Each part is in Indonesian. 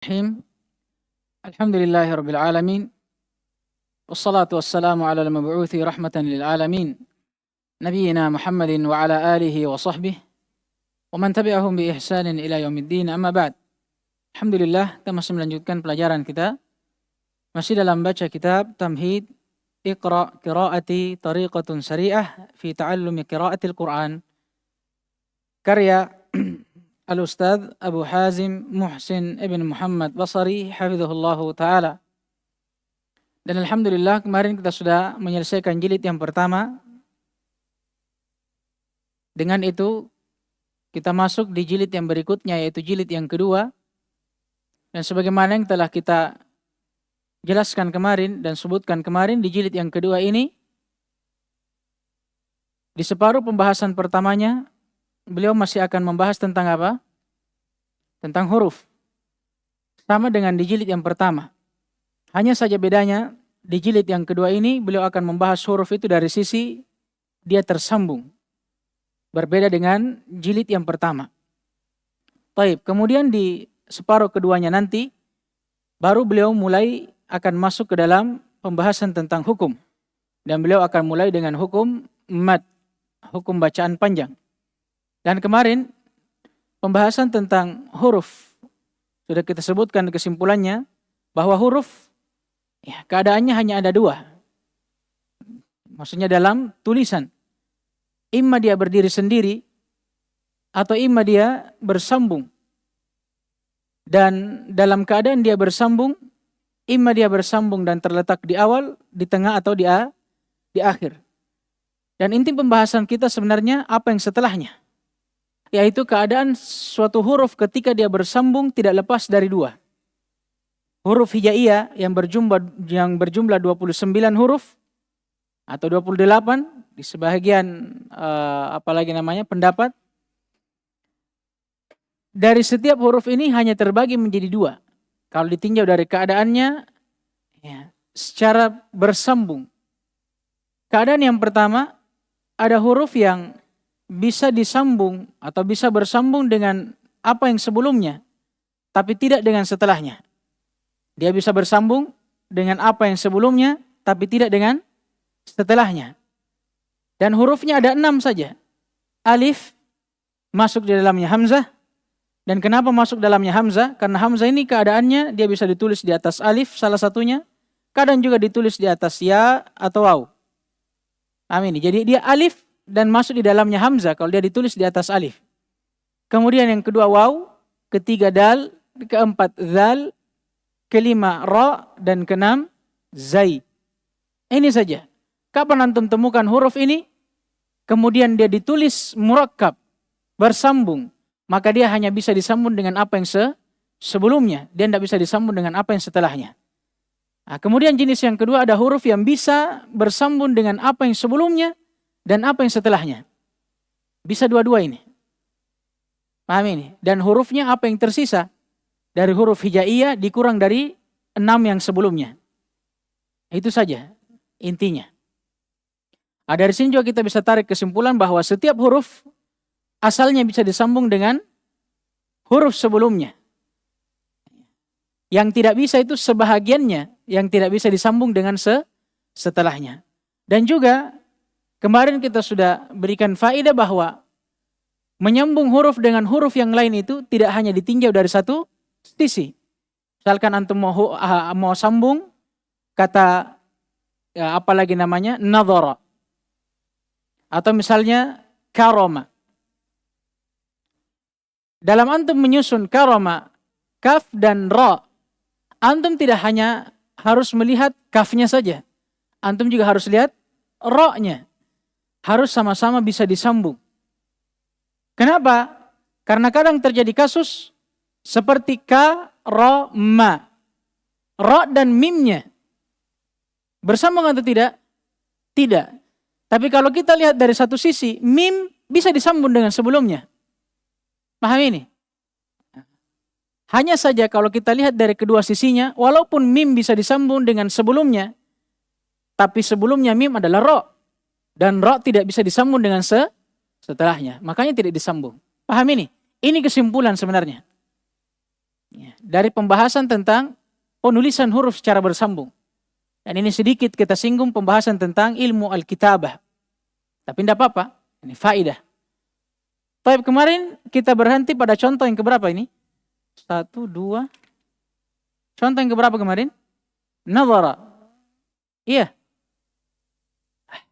Bismillahirrahmanirrahim. Alhamdulillahirabbil alamin. Wassalatu wassalamu ala al-mab'uthi rahmatan lil alamin. Nabiyyina Muhammadin wa ala alihi wa sahbihi wa man tabi'ahum bi ihsanin ila yaumiddin. Amma ba'd. Alhamdulillah, kita masih melanjutkan pelajaran kita. Masih dalam baca kitab Tamhid Iqra Qiraati Tariqatun Sari'ah fi Ta'allumi Qiraatil Qur'an. Karya Al-Ustadz Abu Hazim Muhsin Ibn Muhammad Basri hafizahullahu ta'ala. Dan alhamdulillah kemarin kita sudah menyelesaikan jilid yang pertama. Dengan itu kita masuk di jilid yang berikutnya, yaitu jilid yang kedua. Dan sebagaimana yang telah kita jelaskan kemarin dan sebutkan kemarin, di jilid yang kedua ini, di separuh pembahasan pertamanya beliau masih akan membahas tentang apa? Tentang huruf. Sama dengan di jilid yang pertama. Hanya saja bedanya, di jilid yang kedua ini beliau akan membahas huruf itu dari sisi dia tersambung. Berbeda dengan jilid yang pertama. Baik, kemudian di separuh keduanya nanti, baru beliau mulai akan masuk ke dalam pembahasan tentang hukum. Dan beliau akan mulai dengan hukum mad, hukum bacaan panjang. Dan kemarin pembahasan tentang huruf sudah kita sebutkan kesimpulannya bahwa huruf keadaannya hanya ada dua. Maksudnya dalam tulisan, imma dia berdiri sendiri atau imma dia bersambung. Dan dalam keadaan dia bersambung, imma dia bersambung dan terletak di awal, di tengah atau di akhir. Dan inti pembahasan kita sebenarnya apa yang setelahnya, yaitu keadaan suatu huruf ketika dia bersambung tidak lepas dari dua. Huruf hijaiyah yang berjumlah 29 huruf atau 28 di sebahagian pendapat. Dari setiap huruf ini hanya terbagi menjadi dua. Kalau ditinjau dari keadaannya secara bersambung. Keadaan yang pertama, ada huruf yang bisa disambung atau bisa bersambung dengan apa yang sebelumnya, tapi tidak dengan setelahnya. Dia bisa bersambung dengan apa yang sebelumnya, tapi tidak dengan setelahnya. Dan hurufnya ada 6 saja. Alif masuk di dalamnya hamzah. Dan kenapa masuk dalamnya hamzah? Karena hamzah ini keadaannya dia bisa ditulis di atas alif salah satunya, kadang juga ditulis di atas ya atau waw. Amin. Jadi dia alif dan masuk di dalamnya hamzah kalau dia ditulis di atas alif. Kemudian yang kedua waw, ketiga dal, keempat zal, kelima ra, dan keenam zai. Ini saja. Kapan antum temukan huruf ini, kemudian dia ditulis murakkab, bersambung, maka dia hanya bisa disambung dengan apa yang sebelumnya. Dia tidak bisa disambung dengan apa yang setelahnya. Nah, kemudian jenis yang kedua ada huruf yang bisa bersambung dengan apa yang sebelumnya dan apa yang setelahnya. Bisa dua-dua ini. Paham ini? Dan hurufnya apa yang tersisa dari huruf hijaiyah dikurang dari 6 yang sebelumnya. Itu saja intinya. Nah, dari sini juga kita bisa tarik kesimpulan bahwa setiap huruf asalnya bisa disambung dengan huruf sebelumnya. Yang tidak bisa itu sebahagiannya yang tidak bisa disambung dengan setelahnya. Dan juga kemarin kita sudah berikan faedah bahwa menyambung huruf dengan huruf yang lain itu tidak hanya ditinjau dari satu sisi. Misalkan antum mau sambung kata nadhara. Atau misalnya karoma. Dalam antum menyusun karoma, kaf dan ra, antum tidak hanya harus melihat kafnya saja. Antum juga harus lihat ra-nya. Harus sama-sama bisa disambung. Kenapa? Karena kadang terjadi kasus seperti ka, ra, ma. Ra dan mimnya bersambung atau tidak? Tidak. Tapi kalau kita lihat dari satu sisi, mim bisa disambung dengan sebelumnya. Paham ini? Hanya saja kalau kita lihat dari kedua sisinya, walaupun mim bisa disambung dengan sebelumnya, tapi sebelumnya mim adalah ra. Dan ra tidak bisa disambung dengan setelahnya. Makanya tidak disambung. Paham ini? Ini kesimpulan sebenarnya. Ya, dari pembahasan tentang penulisan huruf secara bersambung. Dan ini sedikit kita singgung pembahasan tentang ilmu al-kitabah. Tapi tidak apa-apa, ini faidah. Baik, kemarin kita berhenti pada contoh yang keberapa ini? 1, 2. Contoh yang keberapa kemarin? Nazara. Iya.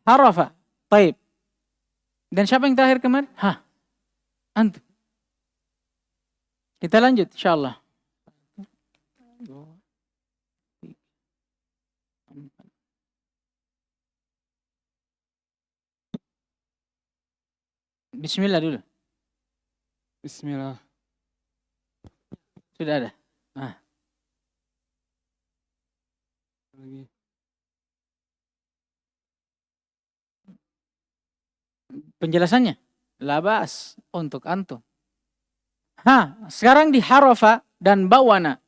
Harafa. Baik. Dan siapa yang terakhir kemarin? Antum. Kita lanjut insyaallah. Bismillah dulu. Bismillah. Sudah ada. Lagi. Penjelasannya. Labas untuk antum. Sekarang di harafa dan bawana.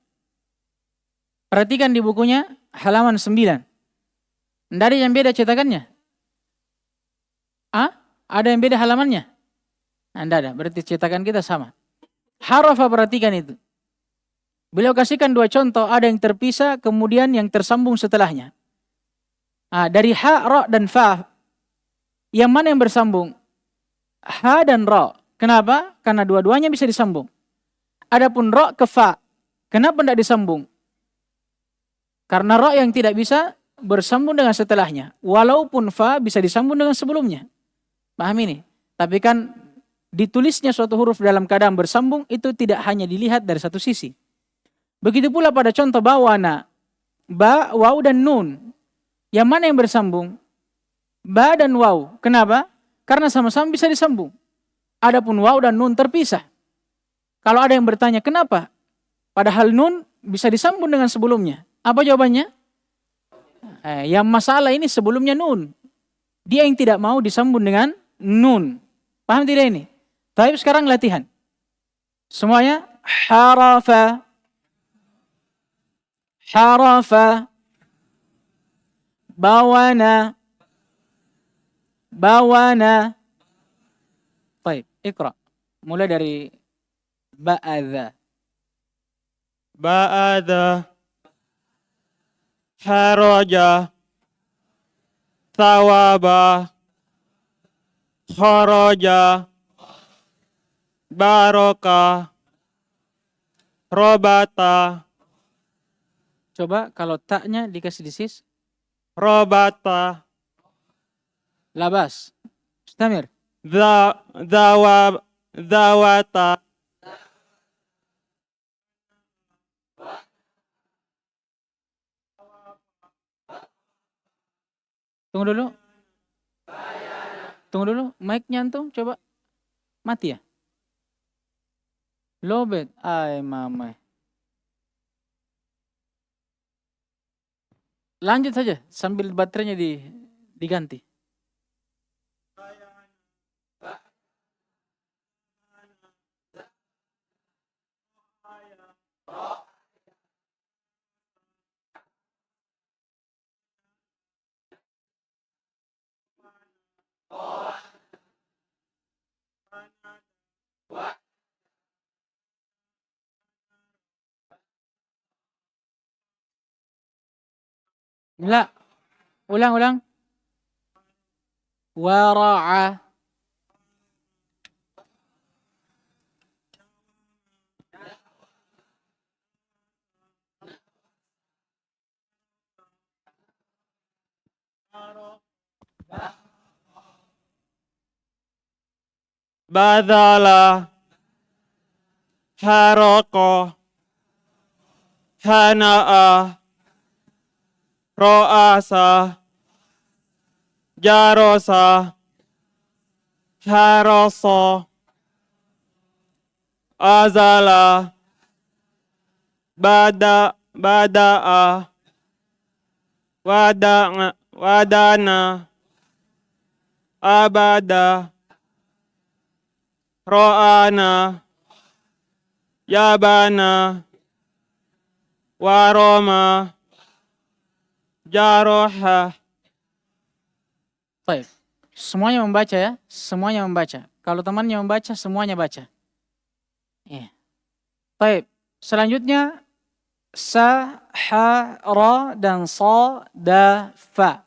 Perhatikan di bukunya halaman 9. Tidak ada yang beda cetakannya? Ada yang beda halamannya? Tidak ada, berarti cetakan kita sama. Harafa, perhatikan itu. Beliau kasihkan 2 contoh, ada yang terpisah kemudian yang tersambung setelahnya. Dari ha, ra, dan fa. Yang mana yang bersambung? Ha dan ra. Kenapa? Karena dua-duanya bisa disambung. Adapun ra ke fa, kenapa tidak disambung? Karena ra yang tidak bisa bersambung dengan setelahnya. Walaupun fa bisa disambung dengan sebelumnya. Paham ini? Tapi kan ditulisnya suatu huruf dalam keadaan bersambung itu tidak hanya dilihat dari satu sisi. Begitu pula pada contoh bawana. Ba, waw, dan nun. Yang mana yang bersambung? Ba dan waw. Kenapa? Karena sama-sama bisa disambung. Adapun waw dan nun terpisah. Kalau ada yang bertanya kenapa? Padahal nun bisa disambung dengan sebelumnya. Apa jawabannya? Yang masalah ini sebelumnya nun. Dia yang tidak mau disambung dengan nun. Paham tidak ini? Tapi sekarang latihan. Semuanya harafa. Harafa. Bawana. Bawana. Baik, ikra. Mulai dari ba'adha. Ba'adha. Haraja. Thawaba. Kharaja. Baraka. Robata. Coba kalau taknya dikasih disis. Robata. Labas. Istamir. Zawata. Tunggu dulu. Tunggu dulu. Mic-nya antum coba mati ya? Lobet. Mama. Lanjut saja sambil baterainya diganti. Enggak. Ulang. Wara'a. Badala. Haroko. Hana'a. Ro'asa. Jarosa. Haroso. Azala. Bada'a. Wadana. Abada. Ro'ana. Yabana. Waroma. Jaroha. Baik. Semuanya membaca ya. Semuanya membaca. Kalau temannya membaca, semuanya baca. Baik. Selanjutnya sahara dan sadafa.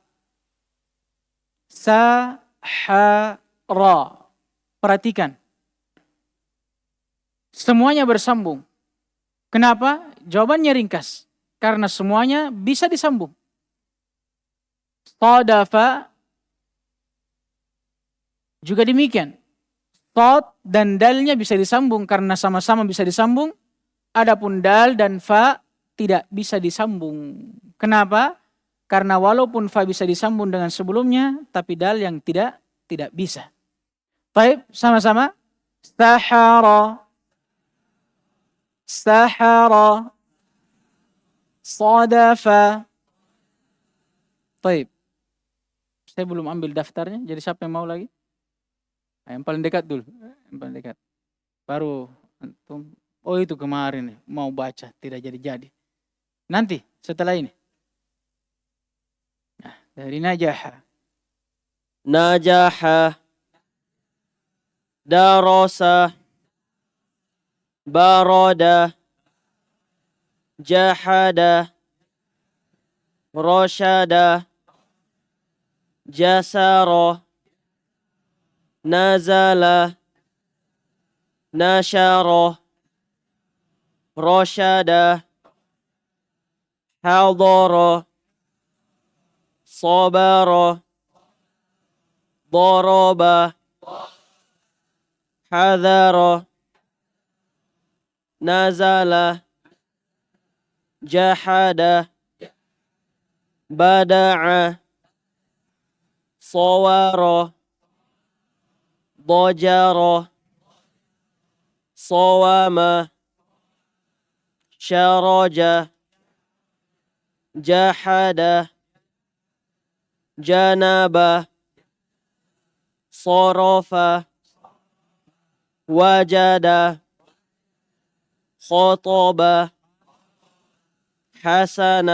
Sahara. Perhatikan. Semuanya bersambung. Kenapa? Jawabannya ringkas. Karena semuanya bisa disambung. Sadafa juga demikian. Sad dan dalnya bisa disambung karena sama-sama bisa disambung. Adapun dal dan fa tidak bisa disambung. Kenapa? Karena walaupun fa bisa disambung dengan sebelumnya, tapi dal yang tidak bisa. Baik, sama-sama. Sahara. Sahara. Sadafa. Baik. Saya belum ambil daftarnya, jadi siapa yang mau lagi? Yang paling dekat dulu. Yang paling dekat. Baru antum. Oh itu kemarin mau baca, tidak jadi-jadi. Nanti setelah ini. Nah, dari najaha. najaha, darasa, barada, jahada, rosyada, jasara, nazala, nasyara, rosyada, hadara, sabara, daraba, hadara, nazala, jahada, bada'a, sawara, ضجر صوم شرج جحد جنب صرف وجد خطب حسن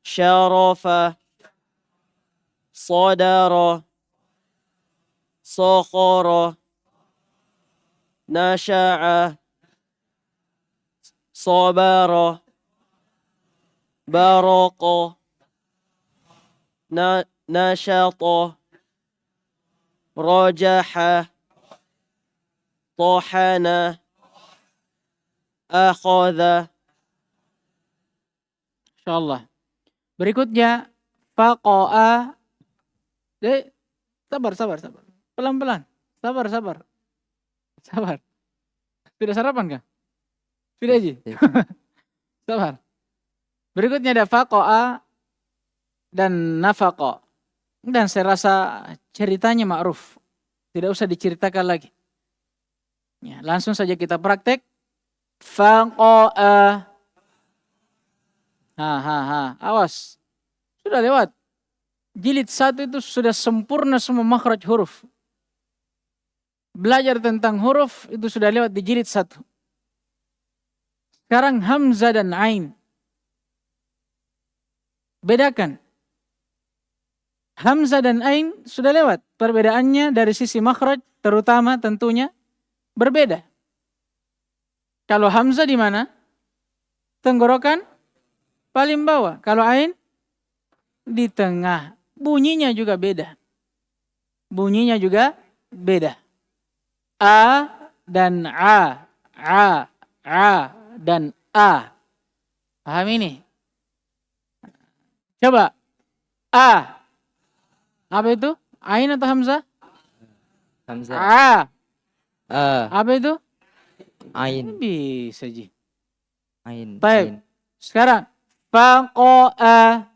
شرف صدر صخر نشأ صبر برق نشط رجح طحن أخذ. Insyaallah. Berikutnya faqa'a. Sabar. Pelan-pelan. Sabar. Sabar. Sudah sarapan kah? Sudah Ji? Sabar. Berikutnya ada faqa'a dan nafaqa. Dan saya rasa ceritanya ma'ruf. Tidak usah diceritakan lagi. Ya, langsung saja kita praktek. Faqa'a. Awas. Sudah lewat. Jilid 1 itu sudah sempurna semua makhraj huruf. Belajar tentang huruf itu sudah lewat di jilid 1. Sekarang hamzah dan ain. Bedakan. Hamzah dan ain sudah lewat. Perbedaannya dari sisi makhraj terutama tentunya berbeda. Kalau hamzah di mana? Tenggorokan paling bawah. Kalau ain di tengah. Bunyinya juga beda. A dan A. A dan A. Paham ini? Coba. A. Apa itu? Ain atau hamzah? Hamzah. A. A. Apa itu? Ain. Bisa Ji. Ain. Baik. Sekarang. Faqa'a.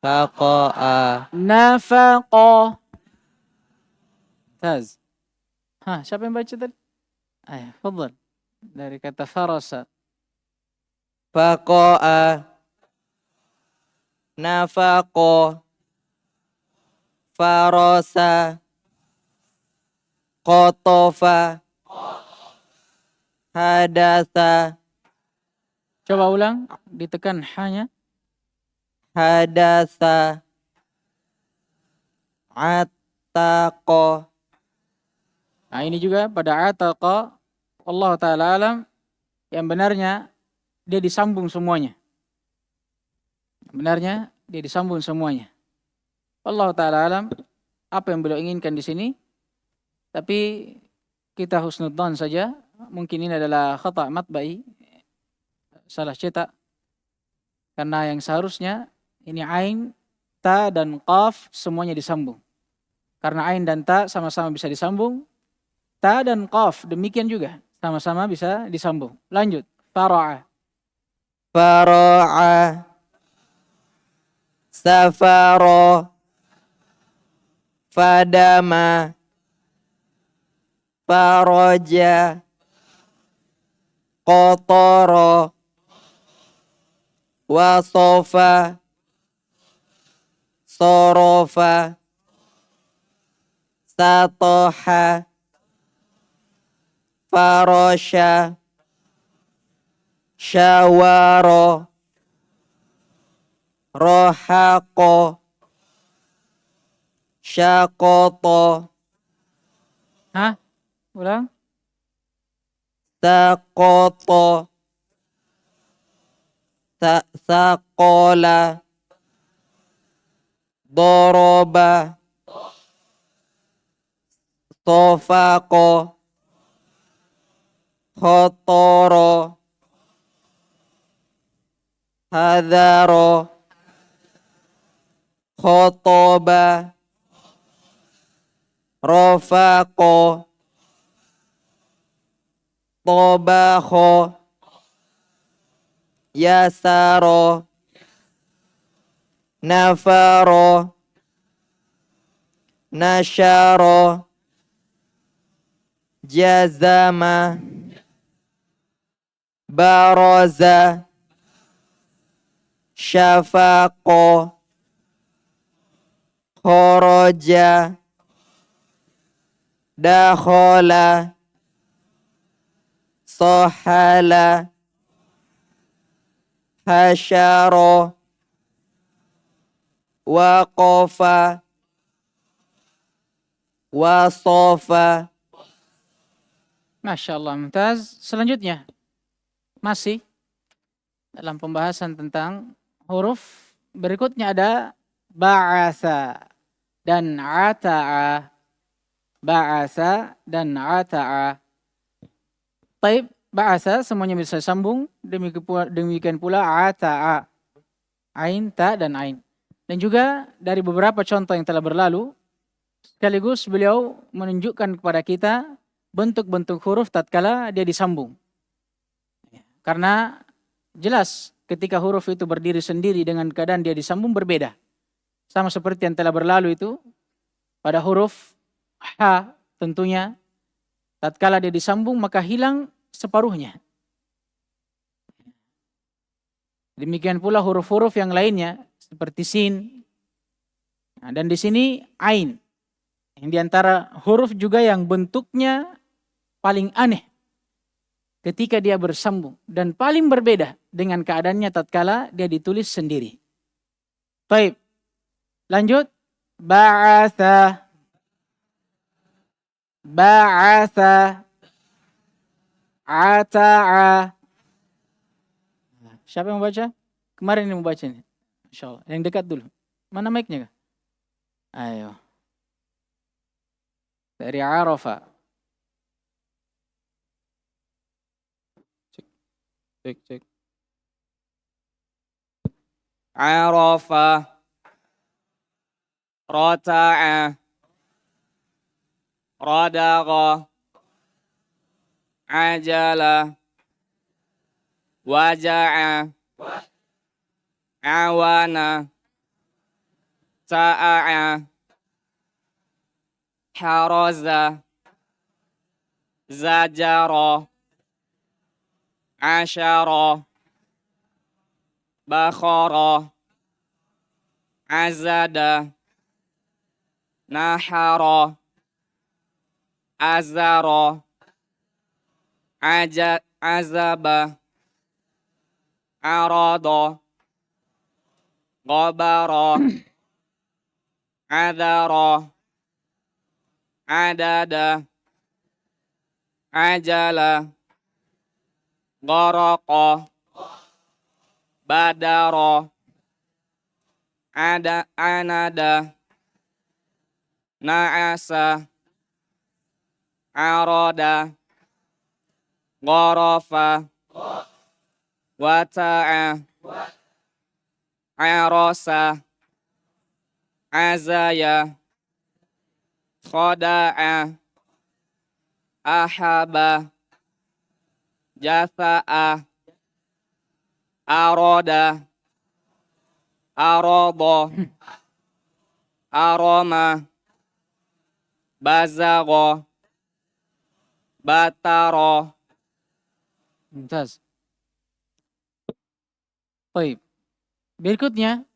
Faqa'a. Nafaqa. Taz. Siapa yang baca tadi? Fadhal. Dari kata farasa. Faqa'a. Nafaqa. Farasa. Qatafa. Hadatha. Coba ulang. Ditekan hanya. Hadatha. Attaqa. Ini juga pada ataqa. Allah Ta'ala alam. Yang benarnya dia disambung semuanya. Benarnya dia disambung semuanya. Allah Ta'ala alam apa yang beliau inginkan di sini. Tapi kita husnudzon saja. Mungkin ini adalah khata' matba'i, salah cetak. Karena yang seharusnya ini ain, ta dan qaf semuanya disambung. Karena ain dan ta sama-sama bisa disambung. Ta dan qaf demikian juga sama-sama bisa disambung. Lanjut. Fara'a. fara'a, safara, fadama, faraja, qatara, wasofa, sorofa, satoha, farosha, syawaro, rohako, syakoto, Hah? Ulang. sakoto, sakola, doroba, sofako, khotoro, hadaro, khotoba, rofako, tobakho, yasaro, nafaro, nasyaro, jazama, baraza, syafaqo, khoroja, dakhola, sohala, hasyaro, waqafa, wasofa. Masya Allah, mumtaz. Selanjutnya, masih dalam pembahasan tentang huruf. Berikutnya ada ba'asa dan ata'a. Ba'asa dan ata'a. Taib, ba'asa semuanya bisa sambung. Demikian pula ata'a. Ain, ta, dan ain. Dan juga dari beberapa contoh yang telah berlalu, sekaligus beliau menunjukkan kepada kita bentuk-bentuk huruf tatkala dia disambung. Karena jelas ketika huruf itu berdiri sendiri dengan keadaan dia disambung berbeda. Sama seperti yang telah berlalu itu pada huruf ha tentunya tatkala dia disambung maka hilang separuhnya. Demikian pula huruf-huruf yang lainnya seperti sin. Nah, dan di sini ain. Yang diantara huruf juga yang bentuknya paling aneh ketika dia bersambung dan paling berbeda dengan keadaannya tatkala dia ditulis sendiri. Baik. Lanjut. Ba'atha. Ba'atha. Ata'a. Siapa yang membaca? Kemarin yang membaca ini. Insyaallah. Yang dekat dulu. Mana mic-nya? Ayo. Dari Arafa. Cek. Arafa, rota'a, radaqa, ajala, waja'a, awana, ta'a, haraza, zajara, asyara, bakhara, azada, nahara, azara, azaba, arada, ghabara, adara, adada, ajala, Gharaqa. Badara. Anada. Na'asa. Arada. Gharafa. Wata'a. Arasa. Azaya. Khada'a. Ahaba. Jatha'a. Arada. Arada. Arama. Bazagha. Batara. Mumtaz. Baik. Berikutnya,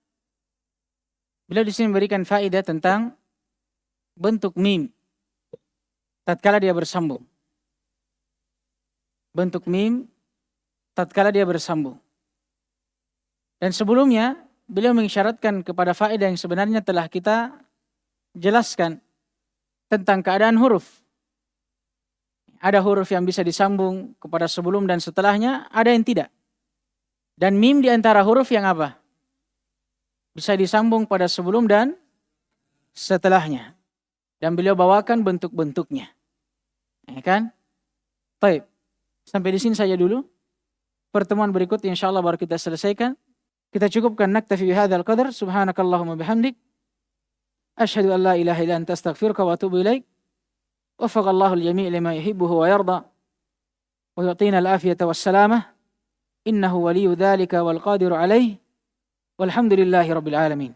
beliau di sini memberikan faedah tentang bentuk mim tatkala dia bersambung. Bentuk mim tatkala dia bersambung. Dan sebelumnya, beliau mengisyaratkan kepada faedah yang sebenarnya telah kita jelaskan tentang keadaan huruf. Ada huruf yang bisa disambung kepada sebelum dan setelahnya, ada yang tidak. Dan mim di antara huruf yang apa? Bisa disambung pada sebelum dan setelahnya. Dan beliau bawakan bentuk-bentuknya. Ya kan? Baik. Sampai di sini saja dulu. Pertemuan berikutnya insyaallah baru kita selesaikan. Kita cukupkan naktafi bihadzal qadar. Subhanakallahumma bihamdik. Asyhadu an la ilaha illa anta astaghfiruka wa atubu ilaik. Waffaqallahu al-jami' lima yuhibbuhu wa yarda. Wa yu'tina al-afiyata was-salamah. Innahu waliyyu dzalika wal qadiru alaih. Walhamdulillahi rabbil alamin.